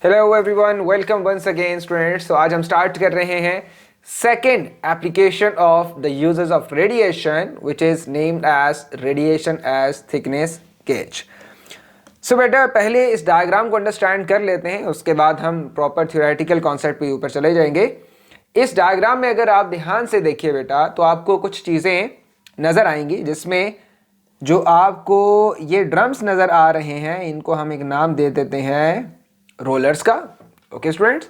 Hello everyone, welcome once again students. तो आज हम स्टार्ट कर रहे हैं second application of the uses of radiation which is named as radiation as thickness gauge. So बेटा पहले इस डायग्राम को अंडरस्टैंड कर लेते हैं, उसके बाद हम प्रॉपर थ्योरेटिकल कॉन्सेप्ट के ऊपर चले जाएंगे। इस डायग्राम में अगर आप ध्यान से देखिए बेटा तो आपको कुछ चीज़ें नज़र आएंगी, जिसमें जो आपको ये ड्रम्स नज़र आ रहे हैं इनको हम एक नाम दे देते हैं रोलर्स का। ओके स्टूडेंट्स,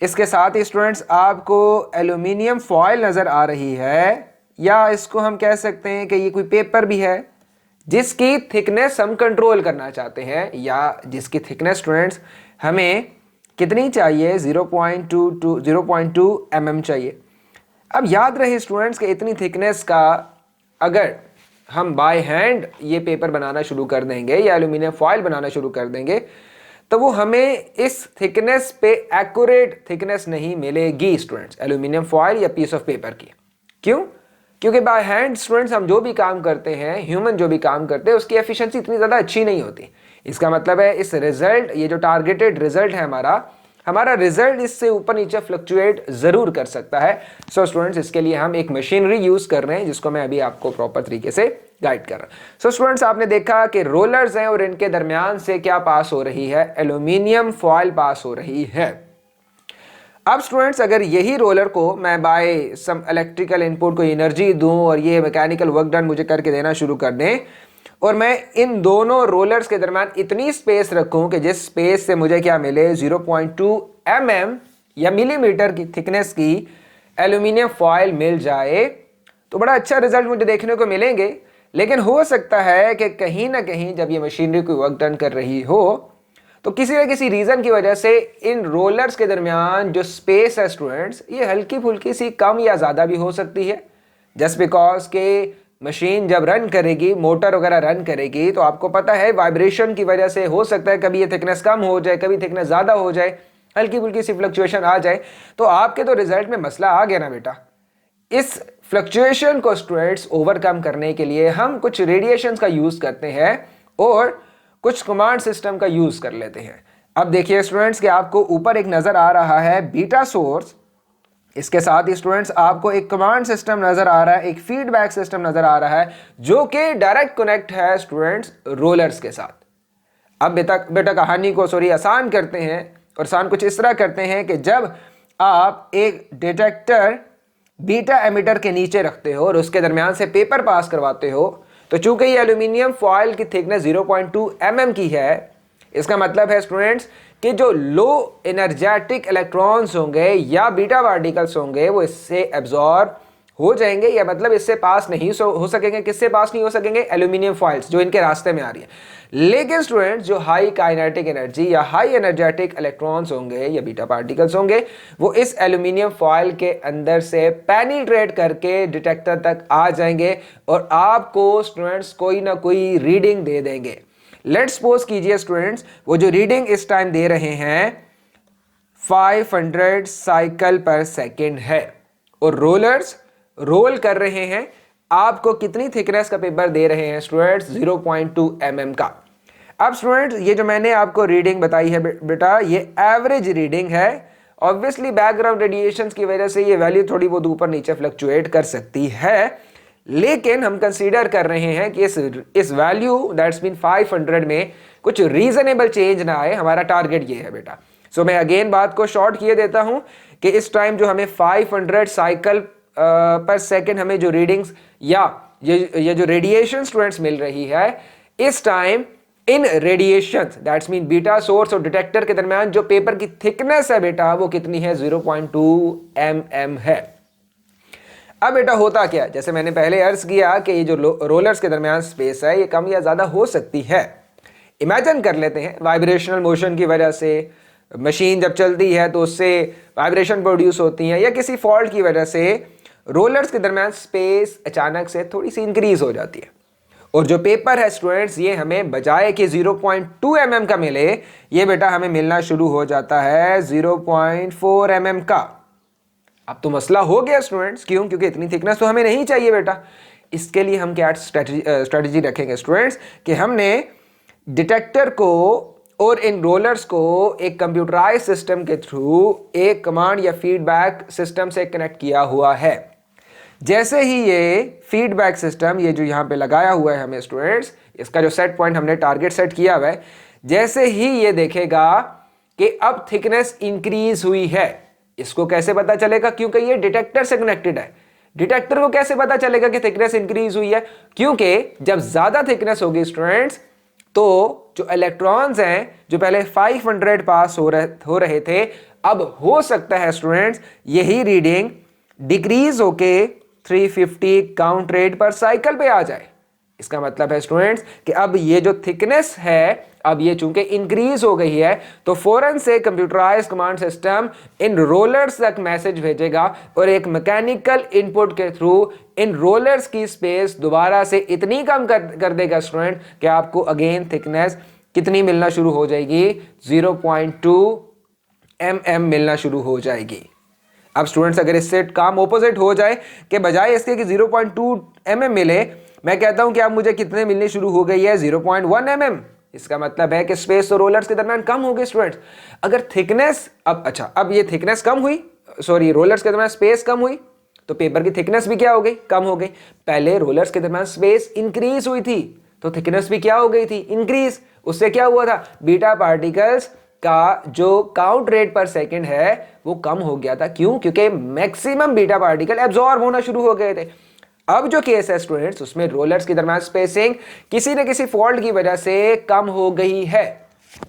इसके साथ ही स्टूडेंट्स आपको एल्यूमिनियम फॉयल नज़र आ रही है, या इसको हम कह सकते हैं कि ये कोई पेपर भी है जिसकी थिकनेस हम कंट्रोल करना चाहते हैं, या जिसकी थिकनेस स्टूडेंट्स हमें कितनी चाहिए 0.2 mm चाहिए। अब याद रहे स्टूडेंट्स कि इतनी थिकनेस का अगर हम बाय हैंड ये पेपर बनाना शुरू कर देंगे या एल्यूमिनियम फॉयल बनाना शुरू कर देंगे तो वो हमें इस थिकनेस पे एक्यूरेट थिकनेस नहीं मिलेगी स्टूडेंट्स, एल्यूमिनियम फॉयल या पीस ऑफ पेपर की। क्यों? क्योंकि बाय हैंड स्टूडेंट्स हम जो भी काम करते हैं, ह्यूमन जो भी काम करते हैं, उसकी एफिशिएंसी इतनी ज़्यादा अच्छी नहीं होती। इसका मतलब है इस रिजल्ट, ये जो टारगेटेड रिजल्ट है हमारा रिजल्ट इससे ऊपर नीचे फ्लक्चुएट ज़रूर कर सकता है। सो स्टूडेंट्स इसके लिए हम एक मशीनरी यूज़ कर रहे हैं जिसको मैं अभी आपको प्रॉपर तरीके से गाइड कर रहा हूं। सो स्टूडेंट्स आपने देखा कि रोलर्स हैं और इनके दरमियान से क्या पास हो रही है, एल्यूमिनियम फॉयल पास हो रही है। अब स्टूडेंट्स अगर यही रोलर को मैं बाय सम इलेक्ट्रिकल इनपुट को एनर्जी दूं और ये मैकेनिकल वर्क डन मुझे करके देना शुरू कर दें, और मैं इन दोनों रोलर्स के दरमियान इतनी स्पेस रखूं कि जिस स्पेस से मुझे क्या मिले 0.2 mm या मिलीमीटर की थिकनेस की एल्यूमिनियम फॉयल मिल जाए, तो बड़ा अच्छा रिजल्ट मुझे देखने को मिलेंगे। लेकिन हो सकता है कि कहीं ना कहीं जब ये मशीनरी कोई वर्क डन कर रही हो तो किसी न किसी रीज़न की वजह से इन रोलर्स के दरमियान जो स्पेस है स्टूडेंट्स ये हल्की फुल्की सी कम या ज़्यादा भी हो सकती है। जस्ट बिकॉज के मशीन जब रन करेगी, मोटर वगैरह रन करेगी, तो आपको पता है वाइब्रेशन की वजह से हो सकता है कभी ये थिकनेस कम हो जाए, कभी थिकनेस ज़्यादा हो जाए, हल्की फुल्की सी फ्लक्चुएशन आ जाए। तो आपके तो रिजल्ट में मसला आ गया ना बेटा। इस फ्लक्चुएशन को स्टूडेंट्स ओवरकम करने के लिए हम कुछ रेडिएशंस का यूज़ करते हैं और कुछ कमांड सिस्टम का यूज़ कर लेते हैं। अब देखिए स्टूडेंट्स कि आपको ऊपर एक नज़र आ रहा है बीटा सोर्स, इसके साथ ही स्टूडेंट्स आपको एक कमांड सिस्टम नज़र आ रहा है, एक फीडबैक सिस्टम नज़र आ रहा है जो कि डायरेक्ट कनेक्ट है स्टूडेंट्स रोलर्स के साथ। अब बेटा कहानी को आसान करते हैं, और आसान कुछ इस तरह करते हैं कि जब आप एक डिटेक्टर बीटा एमिटर के नीचे रखते हो और उसके दरमियान से पेपर पास करवाते हो, तो चूंकि ये एल्यूमिनियम फॉयल की थिकनेस 0.2 mm की है, इसका मतलब है स्टूडेंट्स कि जो लो एनर्जेटिक इलेक्ट्रॉन्स होंगे या बीटा पार्टिकल्स होंगे वो इससे एब्जॉर्ब हो जाएंगे, या मतलब इससे पास नहीं हो सकेंगे। किससे पास नहीं हो सकेंगे? एल्यूमिनियम फॉइल्स जो इनके रास्ते में आ रही है। लेकिन स्टूडेंट्स जो हाई काइनेटिक एनर्जी या हाई एनर्जेटिक इलेक्ट्रॉन्स होंगे या बीटा पार्टिकल्स होंगे वो इस एल्यूमिनियम फॉइल के अंदर से पेनिट्रेट करके डिटेक्टर तक आ जाएंगे और आपको स्टूडेंट्स कोई ना कोई रीडिंग दे देंगे। लेट्स सपोज कीजिए स्टूडेंट्स वो जो रीडिंग इस टाइम दे रहे हैं 500 साइकिल पर सेकेंड है, और रोलर्स रोल कर रहे हैं। आपको कितनी थिकनेस का पेपर दे रहे हैं स्टूडेंट्स? 0.2 mm का। अब स्टूडेंट्स ये जो मैंने आपको रीडिंग बताई है बेटा ये एवरेज रीडिंग है। ऑब्वियसली बैकग्राउंड रेडिएशंस की वजह से ये वैल्यू थोड़ी बहुत ऊपर नीचे फ्लक्चुएट कर सकती है, लेकिन हम कंसीडर कर रहे हैं कि इस वैल्यू दैट्स मीन 500 में कुछ रीजनेबल चेंज ना आए। हमारा टारगेट ये है बेटा। सो मैं अगेन बात को शॉर्ट किए देता हूं कि इस टाइम जो हमें 500 साइकिल पर सेकेंड हमें जो रीडिंग्स या ये जो रेडिएशन स्टूडेंट्स मिल रही है, इस time in radiations that's mean beta source और डिटेक्टर के दरमियान जो पेपर की थिकनेस है बेटा वो कितनी है? 0.2 mm है। अब बेटा होता क्या, जैसे मैंने पहले अर्ज किया कि ये जो रोलर्स के दरमियान स्पेस है ये कम या ज़्यादा हो सकती है। इमेजिन कर लेते हैं वाइब्रेशनल मोशन की वजह से मशीन जब चलती है तो उससे वाइब्रेशन प्रोड्यूस होती है, या किसी फॉल्ट की वजह से रोलर्स के दरमियान स्पेस अचानक से थोड़ी सी इंक्रीज हो जाती है, और जो पेपर है स्टूडेंट्स ये हमें बजाय कि 0.2 mm का मिले, ये बेटा हमें मिलना शुरू हो जाता है 0.4 mm का। अब तो मसला हो गया स्टूडेंट्स। क्यों? क्योंकि इतनी थिकनेस तो हमें नहीं चाहिए बेटा। इसके लिए हम क्या स्ट्रेटजी रखेंगे स्टूडेंट्स कि हमने डिटेक्टर को और इन रोलर्स को एक कंप्यूटराइज सिस्टम के थ्रू एक कमांड या फीडबैक सिस्टम से कनेक्ट किया हुआ है। जैसे ही ये फीडबैक सिस्टम, ये जो यहाँ पे लगाया हुआ है हमें स्टूडेंट्स, इसका जो सेट पॉइंट हमने टारगेट सेट किया हुआ है, जैसे ही ये देखेगा कि अब थिकनेस इंक्रीज हुई है, इसको कैसे पता चलेगा? क्योंकि ये डिटेक्टर से कनेक्टेड है। डिटेक्टर को कैसे पता चलेगा कि थिकनेस इंक्रीज हुई है? क्योंकि जब ज्यादा थिकनेस होगी स्टूडेंट्स, तो जो इलेक्ट्रॉन्स हैं जो पहले 500 पास हो रहे थे, अब हो सकता है स्टूडेंट्स यही रीडिंग डिक्रीज होके 350 काउंट रेट पर साइकिल पे आ जाए। इसका मतलब है स्टूडेंट्स कि अब ये जो थिकनेस है, अब ये चूंकि इंक्रीज हो गई है, तो फौरन से कंप्यूटराइज कमांड सिस्टम इन रोलर्स तक मैसेज भेजेगा और एक मैकेनिकल इनपुट के थ्रू इन रोलर्स की स्पेस दोबारा से इतनी कम कर देगा स्टूडेंट कि आपको अगेन थिकनेस कितनी मिलना शुरू हो जाएगी? 0.2 mm मिलना शुरू हो जाएगी। अब स्टूडेंट्स अगर इससे काम ऑपोजिट हो जाए कि बजाय इसके कि 0.2 mm मिले, मैं कहता हूं कि अब मुझे कितने मिलने शुरू हो गई है? 0.1 mm। इसका मतलब है कि स्पेस और रोलर्स के दरमियान कम हो गई स्टूडेंट्स। अगर थिकनेस अब ये थिकनेस कम हुई, सॉरी रोलर्स के दरमियान स्पेस कम हुई, तो पेपर की थिकनेस भी क्या हो गई? कम हो गई। पहले रोलर्स के दरमियान स्पेस इंक्रीज हुई थी, तो थिकनेस भी क्या हो गई थी? इंक्रीज। उससे क्या हुआ था? बीटा पार्टिकल्स का जो काउंट रेट पर सेकंड है वो कम हो गया था। क्यों? क्योंकि मैक्सिमम बीटा पार्टिकल एब्जॉर्ब होना शुरू हो गए थे। अब जो केस है स्टूडेंट्स, उसमें रोलर्स के दरमियान स्पेसिंग किसी न किसी फॉल्ट की वजह से कम हो गई है।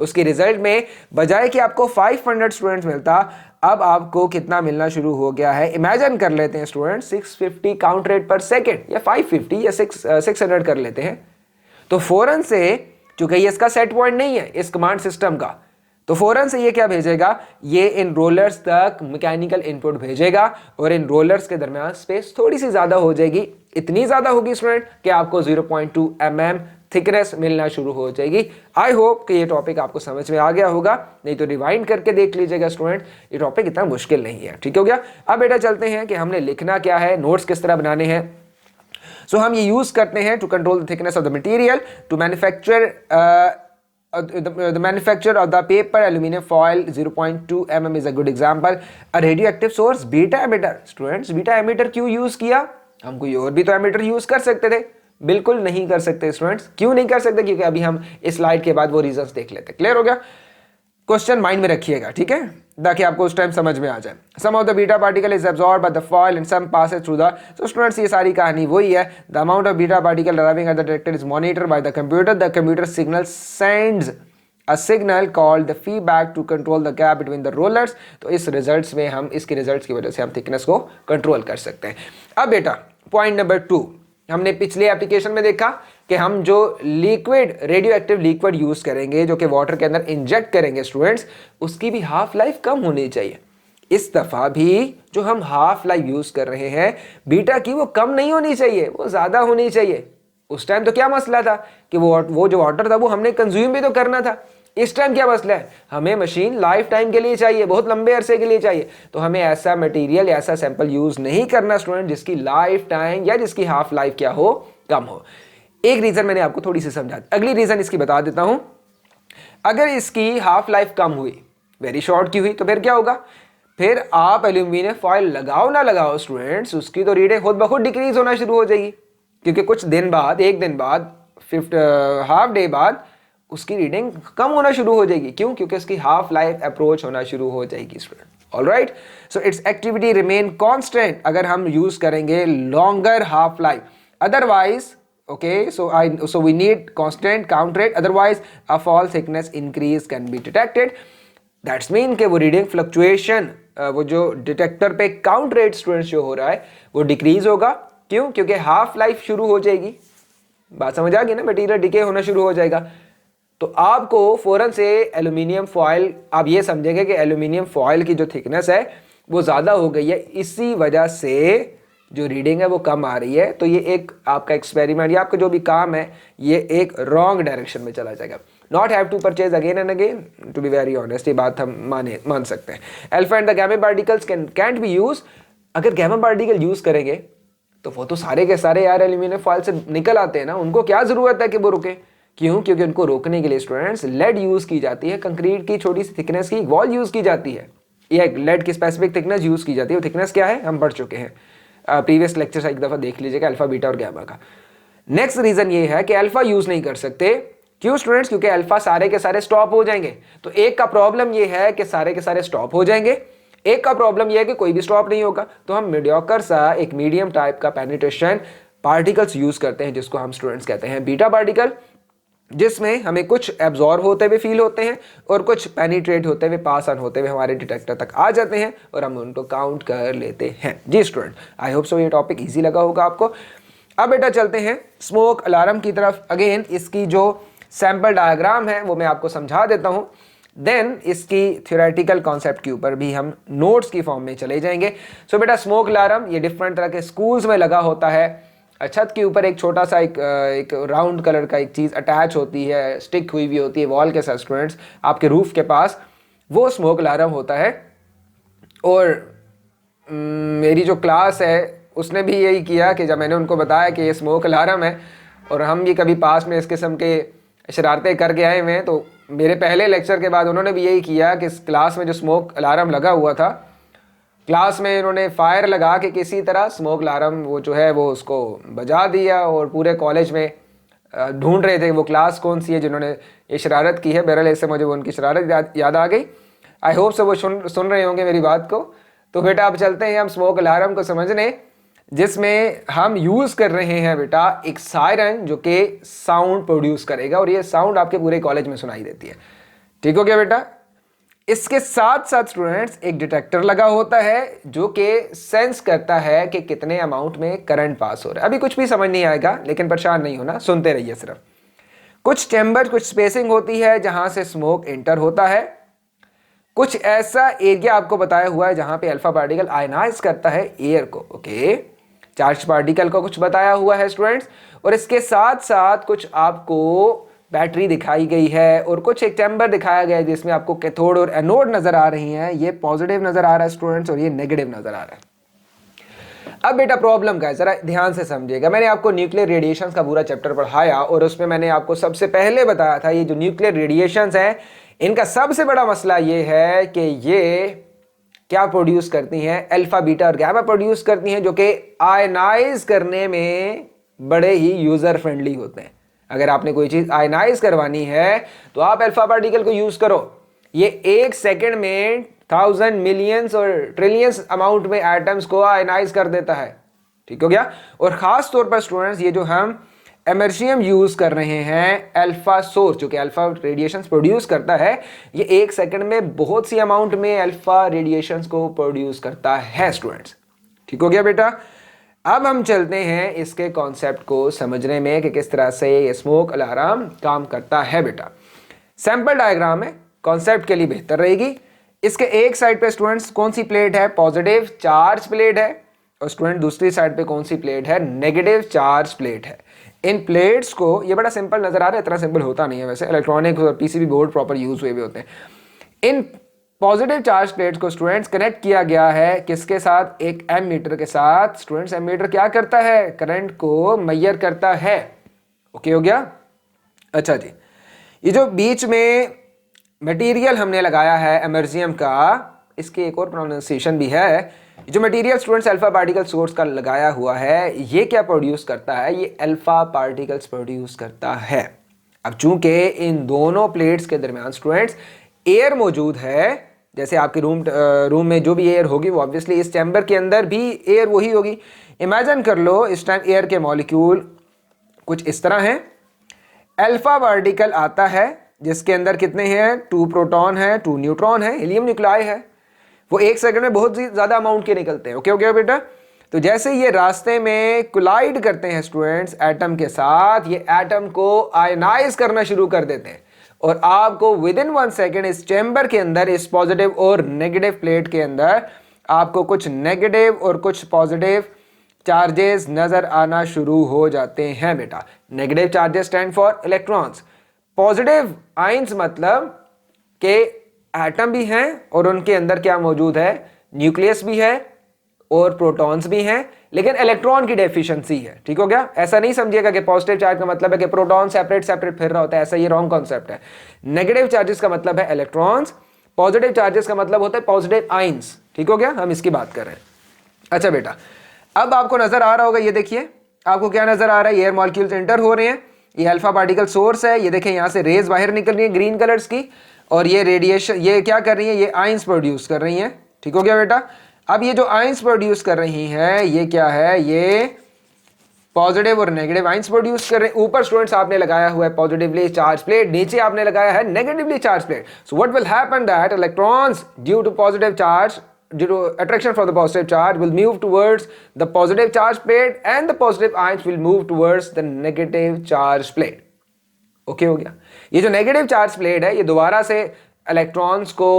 उसके रिजल्ट में बजाय कि आपको 500 स्टूडेंट्स मिलता, अब आपको कितना मिलना शुरू हो गया है? इमेजिन कर लेते हैं स्टूडेंट्स 650 काउंट रेट पर सेकेंड, या 550 या 600 कर लेते हैं। तो फौरन से, चूंकि ये इसका सेट पॉइंट नहीं है इस कमांड सिस्टम का, तो फौरन से ये क्या भेजेगा? ये इन रोलर्स तक मैकेनिकल इनपुट भेजेगा और इन रोलर्स के दरमियान स्पेस थोड़ी सी ज्यादा हो जाएगी। इतनी ज्यादा होगी स्टूडेंट कि आपको 0.2 mm थिकनेस मिलना शुरू हो जाएगी। आई होप कि ये टॉपिक आपको समझ में आ गया होगा, नहीं तो रिवाइंड करके देख लीजिएगा स्टूडेंट, ये टॉपिक इतना मुश्किल नहीं है। ठीक हो गया? अब बेटा चलते हैं कि हमने लिखना क्या है, नोट्स किस तरह बनाने हैं। सो हम ये यूज करते हैं to control the thickness of the material to manufacture the manufacture of the paper aluminum foil 0.2 mm is a good example. A radioactive source beta emitter. Students, beta emitter क्यों use किया? हम कोई और भी तो emitter use कर सकते थे। बिल्कुल नहीं कर सकते स्टूडेंट्स। क्यों नहीं कर सकते? क्योंकि अभी हम इस स्लाइड के बाद वो रीजंस देख लेते हैं। क्लियर हो गया? क्वेश्चन माइंड में रखिएगा, ठीक है, ताकि आपको उस टाइम समझ में आ जाए। Some of the beta particle is absorb by the foil and some passes through the. So students, ये सारी कहानी वही है। The amount of beta particle arriving at the detector is monitored by the computer. The computer signal sends a signal called the feedback to control the gap between the rollers। तो इस results में हम, इसके results की वजह से हम thickness को कंट्रोल कर सकते हैं। अब बेटा पॉइंट नंबर 2, हमने पिछले एप्लीकेशन में देखा कि हम जो liquid, radio active liquid use करेंगे, जो कि वाटर के अंदर इंजेक्ट करेंगे स्टूडेंट्स, उसकी भी हाफ लाइफ कम होनी चाहिए। इस दफा भी जो हम हाफ लाइफ यूज कर रहे हैं बीटा की, वो कम नहीं होनी चाहिए, वो ज्यादा होनी चाहिए। उस टाइम तो क्या मसला था कि वो जो वाटर था वो हमने कंज्यूम भी तो करना था। इस टाइम क्या मसला है? हमें मशीन लाइफ टाइम के लिए चाहिए, बहुत लंबे अरसे के लिए चाहिए। तो हमें ऐसा मटेरियल, ऐसा सैंपल यूज नहीं करना स्टूडेंट जिसकी लाइफ टाइम या जिसकी हाफ लाइफ क्या हो? कम हो। एक रीजन मैंने आपको थोड़ी सी समझा दी, अगली रीजन इसकी बता देता हूं। अगर इसकी हाफ लाइफ कम हुई, वेरी शॉर्ट की हुई, तो फिर क्या होगा? फिर आप एल्यूमिनियम फॉइल लगाओ ना लगाओ स्टूडेंट्स, उसकी तो रीडिंग खुद ब खुद डिक्रीज होना शुरू हो जाएगी। क्योंकि कुछ दिन बाद, एक दिन बाद, हाफ डे बाद उसकी रीडिंग कम होना शुरू हो जाएगी। क्यों? क्योंकि उसकी हाफ लाइफ अप्रोच होना शुरू हो जाएगी student. Alright, so it's activity remain constant अगर हम यूज करेंगे longer half life. Otherwise, okay, so we need constant count rate, otherwise a fall thickness increase can be detected. That's mean कि वो reading fluctuation, वो जो detector पे count rate student show हो रहा है वो डिक्रीज होगा। क्यों? क्योंकि हाफ लाइफ शुरू हो जाएगी। बात समझ आ गई ना? मटेरियल डिके होना शुरू हो जाएगा। तो आपको फौरन से एल्यूमिनियम फॉयल, आप ये समझेंगे कि एल्यूमिनियम फॉयल की जो थिकनेस है वो ज़्यादा हो गई है, इसी वजह से जो रीडिंग है वो कम आ रही है। तो ये एक आपका एक्सपेरिमेंट या आपका जो भी काम है ये एक रॉन्ग डायरेक्शन में चला जाएगा। Not have to purchase again and again, to be very honest, ये बात हम मान सकते हैं। Alpha and the gamma particles can't be use. अगर गैमा पार्टिकल यूज करेंगे तो वो तो सारे के सारे यार एल्यूमिनियम फॉयल से निकल आते हैं ना, उनको क्या जरूरत है कि वो रुके? क्यों? क्योंकि उनको रोकने के लिए स्टूडेंट्स लेड यूज की जाती है, कंक्रीट की छोटी सी थिकनेस की वॉल यूज की जाती है, या लेड की स्पेसिफिक थिकनेस यूज की जाती है। वो थिकनेस क्या है हम पढ़ चुके हैं, प्रीवियस लेक्चर से एक दफा देख लीजिएगा, अल्फा बीटा और गैमा का। नेक्स्ट रीजन ये है कि अल्फा यूज नहीं कर सकते। क्यों स्टूडेंट्स? क्योंकि अल्फा सारे के सारे स्टॉप हो जाएंगे। तो एक का प्रॉब्लम ये है कि सारे के सारे स्टॉप हो जाएंगे, एक का प्रॉब्लम यह है कि कोई भी स्टॉप नहीं होगा। तो हम मीडियोकर सा एक मीडियम टाइप का पेनिट्रेशन पार्टिकल्स यूज करते हैं, जिसको हम स्टूडेंट्स कहते हैं बीटा पार्टिकल, जिसमें हमें कुछ एब्जॉर्ब होते हुए फील होते हैं और कुछ पेनिट्रेट होते हुए, पास ऑन होते हुए हमारे डिटेक्टर तक आ जाते हैं और हम उनको काउंट कर लेते हैं। जी स्टूडेंट, आई होप सो ये टॉपिक इजी लगा होगा आपको। अब बेटा चलते हैं स्मोक अलार्म की तरफ। अगेन इसकी जो सैंपल डायग्राम है वो मैं आपको समझा देता हूं, देन इसकी थ्योरेटिकल कॉन्सेप्ट के ऊपर भी हम नोट्स की फॉर्म में चले जाएंगे। सो बेटा स्मोक अलार्म ये डिफरेंट तरह के स्कूल्स में लगा होता है। छत के ऊपर एक छोटा सा एक राउंड कलर का एक चीज़ अटैच होती है, स्टिक हुई भी होती है वॉल के साथ स्टूडेंट्स, आपके रूफ के पास, वो स्मोक अलार्म होता है। और मेरी जो क्लास है उसने भी यही किया कि जब मैंने उनको बताया कि ये स्मोक अलार्म है और हम भी कभी पास में इस किस्म के शरारतें करके आए हुए हैं, तो मेरे पहले लेक्चर के बाद उन्होंने भी यही किया कि इस क्लास में जो स्मोक अलार्म लगा हुआ था, क्लास में इन्होंने फायर लगा के किसी तरह स्मोक अलार्म वो जो है वो उसको बजा दिया और पूरे कॉलेज में ढूंढ रहे थे वो क्लास कौन सी है जिन्होंने ये शरारत की है। बहरहाल इससे मुझे वो उनकी शरारत याद आ गई। आई होप से वो सुन रहे होंगे मेरी बात को। तो बेटा अब चलते हैं हम स्मोक अलार्म को समझने, जिसमें हम यूज़ कर रहे हैं बेटा एक सायरन जो कि साउंड प्रोड्यूस करेगा और ये साउंड आपके पूरे कॉलेज में सुनाई देती है। ठीक हो गया बेटा? इसके साथ साथ स्टूडेंट्स एक डिटेक्टर लगा होता है जो कि सेंस करता है कि कितने अमाउंट में करंट पास हो रहा है। अभी कुछ भी समझ नहीं आएगा लेकिन परेशान नहीं होना, सुनते रहिए सिर्फ। कुछ चैम्बर, कुछ स्पेसिंग होती है जहां से स्मोक एंटर होता है, कुछ ऐसा एरिया आपको बताया हुआ है जहां पे अल्फा पार्टिकल आयनाइज करता है एयर को। ओके, चार्ज पार्टिकल को कुछ बताया हुआ है स्टूडेंट्स, और इसके साथ साथ कुछ आपको बैटरी दिखाई गई है और कुछ एक चैम्बर दिखाया गया है जिसमें आपको कैथोड और एनोड नजर आ रही हैं। ये पॉजिटिव नजर आ रहा है स्टूडेंट्स और ये नेगेटिव नजर आ रहा है। अब बेटा प्रॉब्लम क्या है जरा ध्यान से समझिएगा। मैंने आपको न्यूक्लियर रेडिएशन का पूरा चैप्टर पढ़ाया और उसमें मैंने आपको सबसे पहले बताया था ये जो न्यूक्लियर रेडिएशन है इनका सबसे बड़ा मसला ये है कि ये क्या प्रोड्यूस करती हैं, अल्फा बीटा और गैमा प्रोड्यूस करती हैं, जो कि आयनाइज करने में बड़े ही यूजर फ्रेंडली होते हैं। अगर आपने कोई चीज आयनाइज करवानी है तो आप अल्फा पार्टिकल को यूज करो, ये एक सेकंड में 1000 मिलियंस और ट्रिलियंस अमाउंट में एटम्स को आयनाइज कर देता है। ठीक हो गया? और खास तौर पर स्टूडेंट्स ये जो हम एमर्शियम यूज कर रहे हैं अल्फा सोर्स जो कि अल्फा रेडिएशंस प्रोड्यूस करता है, ये एक सेकंड में बहुत सी अमाउंट में अल्फा रेडिएशंस को प्रोड्यूस करता है स्टूडेंट्स। ठीक हो गया बेटा? अब हम चलते हैं इसके कॉन्सेप्ट को समझने में कि किस तरह से ये स्मोक अलार्म काम करता है। बेटा सैंपल डायग्राम में कॉन्सेप्ट के लिए बेहतर रहेगी। इसके एक साइड पे स्टूडेंट्स कौन सी प्लेट है? पॉजिटिव चार्ज प्लेट है। और स्टूडेंट दूसरी साइड पे कौन सी प्लेट है? नेगेटिव चार्ज प्लेट है। इन प्लेट्स को, ये बड़ा सिंपल नजर आ रहा है, इतना सिंपल होता नहीं है वैसे, इलेक्ट्रॉनिक और पीसीबी बोर्ड प्रॉपर यूज हुए भी होते हैं। इन पॉजिटिव चार्ज प्लेट्स को स्टूडेंट्स कनेक्ट किया गया है किसके साथ? एक एमीटर के साथ। स्टूडेंट्स एमीटर क्या करता है? करंट को मेजर करता है। ओके हो गया? अच्छा जी, ये जो बीच में मटेरियल हमने लगाया है एमर्जियम का, इसकी एक और प्रोनाउंसिएशन भी है। जो material students alpha particle source का लगाया हुआ है, ये क्या प्रोड्यूस करता है? ये अल्फा पार्टिकल्स प्रोड्यूस करता है। अब चूंकि इन दोनों प्लेट्स के दरमियान स्टूडेंट्स एयर मौजूद है, जैसे आपके रूम में जो भी एयर होगी वो ऑब्वियसली इस चैम्बर के अंदर भी एयर वही होगी। इमेजिन कर लो इस टाइम एयर के मॉलिक्यूल कुछ इस तरह हैं। अल्फा पार्टिकल आता है जिसके अंदर कितने हैं? 2 प्रोटॉन है, 2 न्यूट्रॉन है, हीलियम न्यूक्लाई है। वो एक सेकंड में बहुत ज्यादा अमाउंट के निकलते हैं। ओके हो गया बेटा? तो जैसे ये रास्ते में कोलाइड करते हैं स्टूडेंट्स एटम के साथ, ये एटम को आयनाइज करना शुरू कर देते हैं और आपको विद इन 1 सेकेंड इस चैम्बर के अंदर, इस पॉजिटिव और नेगेटिव प्लेट के अंदर आपको कुछ नेगेटिव और कुछ पॉजिटिव चार्जेस नजर आना शुरू हो जाते हैं। बेटा negative charges stand for electrons, positive ions मतलब के एटम भी हैं और उनके अंदर क्या मौजूद है? न्यूक्लियस भी है और प्रोटॉन्स भी हैं, लेकिन इलेक्ट्रॉन की डेफिशिएंसी है। ठीक हो गया? ऐसा नहीं समझिएगा कि पॉजिटिव चार्ज का मतलब है कि प्रोटॉन सेपरेट सेपरेट फिर रहा होता है, ऐसा ये रॉन्ग कॉन्सेप्ट है। नेगेटिव चार्जेस का मतलब है इलेक्ट्रॉन्स, पॉजिटिव चार्जेस का मतलब होता है पॉजिटिव आइंस। ठीक हो गया? हम इसकी बात कर रहे हैं। अच्छा बेटा, अब आपको नजर आ रहा होगा, ये देखिए आपको क्या नजर आ रहा है, एयर मॉलिक्यूल्स एंटर हो रहे हैं, ये अल्फा पार्टिकल सोर्स है, ये देखें यहां से रेज बाहर निकल रही है ग्रीन कलर्स की, और ये रेडिएशन ये क्या कर रही है, ये आइंस प्रोड्यूस कर रही हैं। ठीक हो गया बेटा? अब ये जो आइंस प्रोड्यूस कर रही हैं ये क्या है, ये पॉजिटिव और नेगेटिव आइंस प्रोड्यूस कर रहे हैं। ऊपर स्टूडेंट्स आपने लगाया हुआ है पॉजिटिवली चार्ज प्लेट, नीचे आपने लगाया है negatively charge plate. So what will happen that electrons due to positive charge, due to attraction from the positive charge, will move towards the positive charge plate and the positive ions will move towards the negative charge plate. Okay हो गया? ये जो negative charge plate है ये दोबारा से electrons को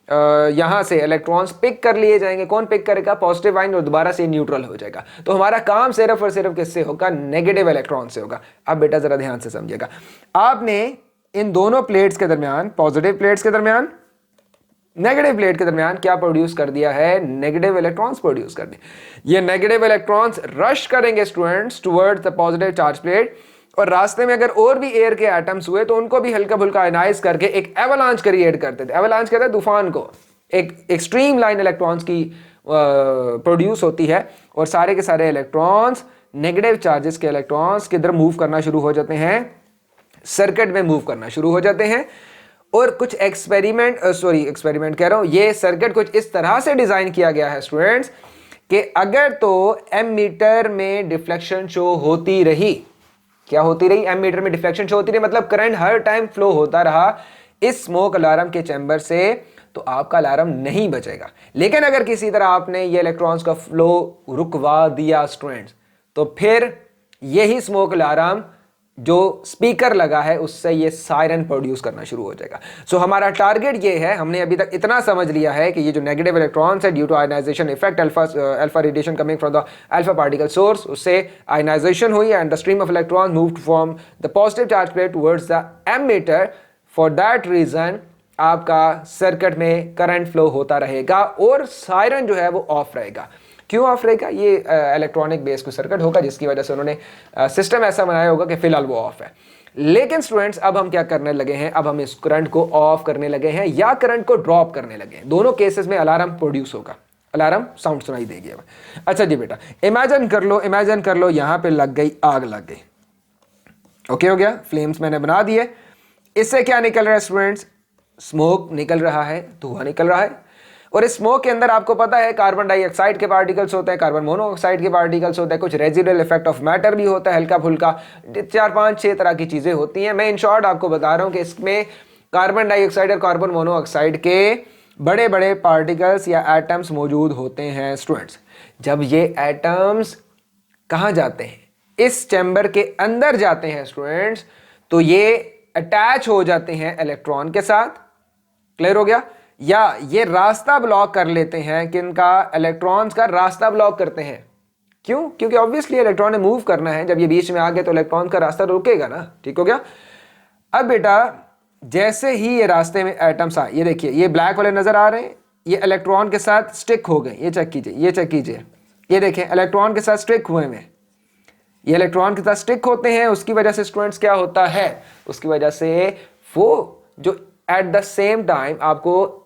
यहां से इलेक्ट्रॉन्स पिक कर लिए जाएंगे। कौन पिक करेगा? पॉजिटिव आयन, और दोबारा से न्यूट्रल हो जाएगा। तो हमारा काम सिर्फ और सिर्फ किससे होगा? नेगेटिव इलेक्ट्रॉन से होगा। अब बेटा जरा ध्यान से समझिएगा, आपने इन दोनों प्लेट्स के दरमियान, पॉजिटिव प्लेट्स के दरमियान, नेगेटिव प्लेट के दरमियान क्या प्रोड्यूस कर दिया है? नेगेटिव इलेक्ट्रॉन्स प्रोड्यूस कर दिए। ये नेगेटिव इलेक्ट्रॉन्स रश करेंगे students towards the positive charge plate, और रास्ते में अगर और भी एयर के एटम्स हुए तो उनको भी हल्का फुल्का आयनाइज करके एक एवलांच क्रिएट करते थे। एवलांच कहते हैं तूफान को। एक एक्सट्रीम लाइन इलेक्ट्रॉन्स की प्रोड्यूस होती है, और सारे के सारे इलेक्ट्रॉन्स, नेगेटिव चार्जेस के इलेक्ट्रॉन्स किधर मूव करना शुरू हो जाते हैं? सर्किट में मूव करना शुरू हो जाते हैं। और कुछ एक्सपेरिमेंट कह रहा हूं, ये सर्किट कुछ इस तरह से डिजाइन किया गया है स्टूडेंट्स कि अगर तो एमीटर में डिफ्लेक्शन शो होती रही, क्या होती रही? एमीटर में डिफ्लेक्शन शो होती रही, मतलब करंट हर टाइम फ्लो होता रहा इस स्मोक अलार्म के चैम्बर से, तो आपका अलार्म नहीं बचेगा। लेकिन अगर किसी तरह आपने ये इलेक्ट्रॉन्स का फ्लो रुकवा दिया स्टूडेंट्स, तो फिर यही स्मोक अलार्म जो स्पीकर लगा है उससे ये सायरन प्रोड्यूस करना शुरू हो जाएगा। सो हमारा टारगेट ये है, हमने अभी तक इतना समझ लिया है कि ये जो नेगेटिव इलेक्ट्रॉन्स है due to ionization effect, alpha radiation coming from the alpha particle source, उससे आयनाइजेशन हुई and the stream of electron moved from the positive charge plate towards the ammeter. For that reason आपका circuit में current flow होता रहेगा और siren जो है वो ऑफ रहेगा। क्यों ऑफ रहेगा? ये इलेक्ट्रॉनिक बेस को सर्किट होगा जिसकी वजह से उन्होंने सिस्टम ऐसा बनाया होगा कि फिलहाल वो ऑफ है। लेकिन स्टूडेंट्स अब हम क्या करने लगे हैं? अब हम इस करंट को ऑफ करने लगे हैं या करंट को ड्रॉप करने लगे हैं। दोनों केसेस में अलार्म प्रोड्यूस होगा, अलार्म साउंड सुनाई देगी हमें। अच्छा जी बेटा, इमेजिन कर लो यहां पे लग गई आग, लग गई। ओके हो गया? फ्लेम्स मैंने बना दिए। इससे क्या निकल रहा है स्टूडेंट्स? स्मोक निकल रहा है, धुआं निकल रहा है। और इस स्मोक के अंदर आपको पता है कार्बन डाइऑक्साइड के पार्टिकल्स होते हैं, कार्बन मोनोऑक्साइड के पार्टिकल्स होते हैं, कुछ रेजिडुअल इफेक्ट ऑफ मैटर भी होता है, हल्का फुल्का 4-5-6 तरह की चीजें होती हैं। मैं इन शॉर्ट आपको बता रहा हूं कि इसमें कार्बन डाइऑक्साइड और कार्बन मोनोऑक्साइड के बड़े बड़े पार्टिकल्स या एटम्स मौजूद होते हैं स्टूडेंट्स। जब ये एटम्स कहाँ जाते हैं? इस चैम्बर के अंदर जाते हैं स्टूडेंट्स, तो ये अटैच हो जाते हैं इलेक्ट्रॉन के साथ। क्लियर हो गया? या ये रास्ता ब्लॉक कर लेते हैं, किनका? इलेक्ट्रॉन्स का रास्ता ब्लॉक करते हैं। क्यों? क्योंकि ऑब्वियसली इलेक्ट्रॉन ने मूव करना है, जब ये बीच में आ गए तो इलेक्ट्रॉन का रास्ता रुकेगा ना। ठीक हो गया? अब बेटा जैसे ही ये रास्ते में एटम्स आए, ये देखिए ये ब्लैक वाले नजर आ रहे हैं, ये इलेक्ट्रॉन के साथ स्टिक हो गए। ये चेक कीजिए, ये देखें इलेक्ट्रॉन के साथ स्टिक हुए हैं। ये इलेक्ट्रॉन के साथ स्टिक होते हैं, उसकी वजह से स्टूडेंट्स क्या होता है? उसकी वजह से वो जो एट द सेम टाइम आपको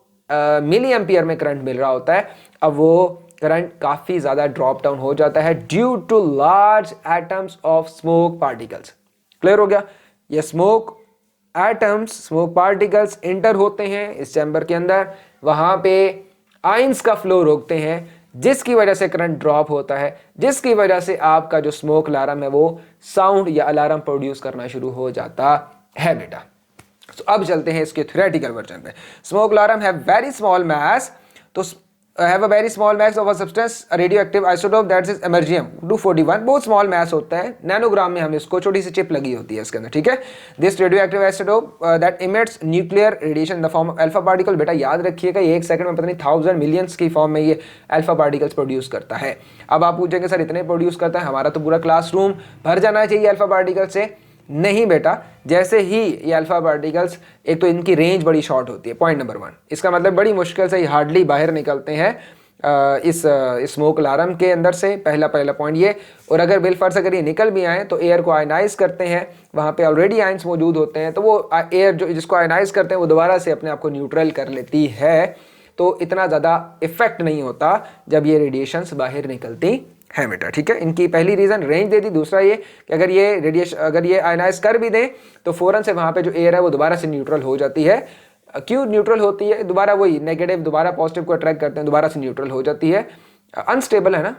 मिली एम्पियर में करंट मिल रहा होता है, अब वो करंट काफी ज्यादा ड्रॉप डाउन हो जाता है due to large atoms of smoke particles. Clear हो गया? ये smoke atoms, smoke particles enter होते हैं इस चैम्बर के अंदर, वहां पे आइंस का फ्लो रोकते हैं, जिसकी वजह से करंट ड्रॉप होता है, जिसकी वजह से आपका जो स्मोक अलार्म है वो साउंड या अलार्म प्रोड्यूस करना शुरू हो जाता है बेटा। तो अब चलते हैं इसके थ्योरेटिकल वर्जन पे। Smoke alarm have very small mass, तो have a very small mass of a substance radioactive isotope that is americium 241। बहुत स्मॉल मास होता है, नैनोग्राम में हम इसको, छोटी सी चिप लगी होती है इसके अंदर। ठीक है? This radioactive isotope that emits nuclear radiation in the form of alpha particle. बेटा याद रखिएगा, ये 1 सेकंड में पता नहीं 1000 मिलियंस की फॉर्म में ये अल्फा पार्टिकल्स प्रोड्यूस करता है। अब आप पूछेंगे सर इतने प्रोड्यूस करता है, हमारा तो पूरा क्लासरूम भर जाना चाहिए अल्फा पार्टिकल से। नहीं बेटा, जैसे ही ये अल्फा पार्टिकल्स, एक तो इनकी रेंज बड़ी शॉर्ट होती है, पॉइंट नंबर 1। इसका मतलब बड़ी मुश्किल से हार्डली बाहर निकलते हैं इस स्मोक अलार्म के अंदर से, पहला पॉइंट ये। और अगर बिलफर्ज अगर ये निकल भी आए तो एयर को आयनाइज करते हैं, वहाँ पे ऑलरेडी आयंस मौजूद होते हैं, तो वो एयर जो जिसको आयनाइज करते हैं वो दोबारा से अपने आप को न्यूट्रल कर लेती है, तो इतना ज़्यादा इफेक्ट नहीं होता जब ये रेडिएशंस बाहर निकलती है बेटा। ठीक है, इनकी पहली रीज़न रेंज दे दी। दूसरा ये कि अगर ये आयनाइज कर भी दें तो फ़ौरन से वहाँ पे जो एयर है वो दोबारा से न्यूट्रल हो जाती है। क्यों न्यूट्रल होती है? दोबारा वही नेगेटिव दोबारा पॉजिटिव को अट्रैक्ट करते हैं, दोबारा से न्यूट्रल हो जाती है। अनस्टेबल है ना,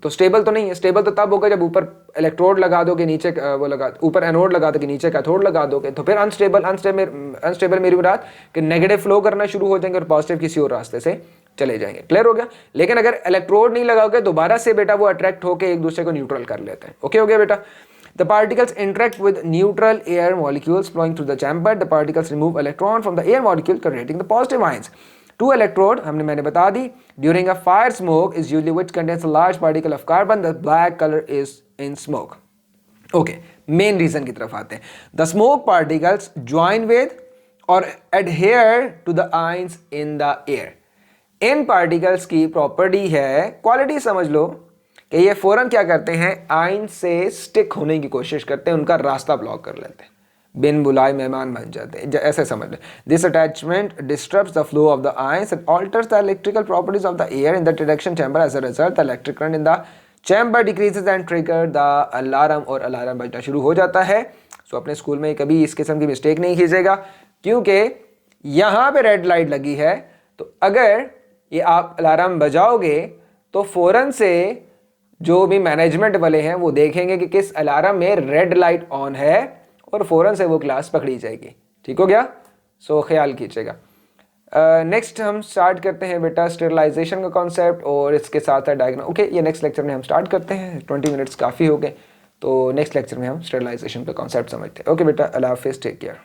तो स्टेबल तो नहीं है। स्टेबल तो तब होगा जब ऊपर इलेक्ट्रोड लगा दोगे, नीचे वो लगा ऊपर एनोड लगा दोगे, नीचे कैथोड लगा दोगे, तो फिर अनस्टेबल मेरी मुराद कि नेगेटिव फ्लो करना शुरू हो जाएंगे और पॉजिटिव किसी और रास्ते से चले जाएंगे। क्लियर हो गया? लेकिन अगर इलेक्ट्रोड नहीं लगाओगे दोबारा से बेटा वो अट्रैक्ट होकर एक दूसरे को न्यूट्रल कर लेते हैं। ओके हो गया बेटा? The particles interact with neutral air molecules flowing through the chamber. The particles remove electron from the air molecule, creating the positive ions. Two electrode मैंने बता दी. During a fire, smoke is usually which contains a large particle of carbon. The black color is in smoke. Okay, main reason की तरफ आते हैं. The smoke particles join with or adhere to the ions in the air. In particles की property है, quality समझ लो कि ये फौरन क्या करते हैं, आयन से स्टिक होने की कोशिश करते हैं, उनका रास्ता ब्लॉक कर लेते हैं, बिन बुलाए मेहमान बन जाते हैं, ऐसे समझ लें। This attachment disturbs the flow of the ions and alters the electrical properties of the air in the detection chamber. As a result the electric current in the chamber decreases and trigger the alarm, और alarm बजना शुरू हो जाता है। सो अपने school में कभी इस किस्म की मिस्टेक नहीं कीजिएगा, क्योंकि यहाँ पे रेड लाइट लगी है, तो अगर ये आप अलार्म बजाओगे तो फौरन से जो भी मैनेजमेंट वाले हैं वो देखेंगे कि किस अलार्म में रेड लाइट ऑन है और फौरन से वो क्लास पकड़ी जाएगी। ठीक हो गया? सो ख्याल कीजिएगा। नेक्स्ट हम स्टार्ट करते हैं बेटा स्टेरिलाइजेशन का कॉन्सेप्ट, और इसके साथ है डायग्राम। ओके, ये नेक्स्ट लेक्चर में हम स्टार्ट करते हैं। 20 मिनट्स काफ़ी हो गए, तो नेक्स्ट लेक्चर में हम स्टेरिलाइजेशन का कॉन्सेप्ट समझते हैं। ओके बेटा, अल्लाह हाफिज़, टेक केयर।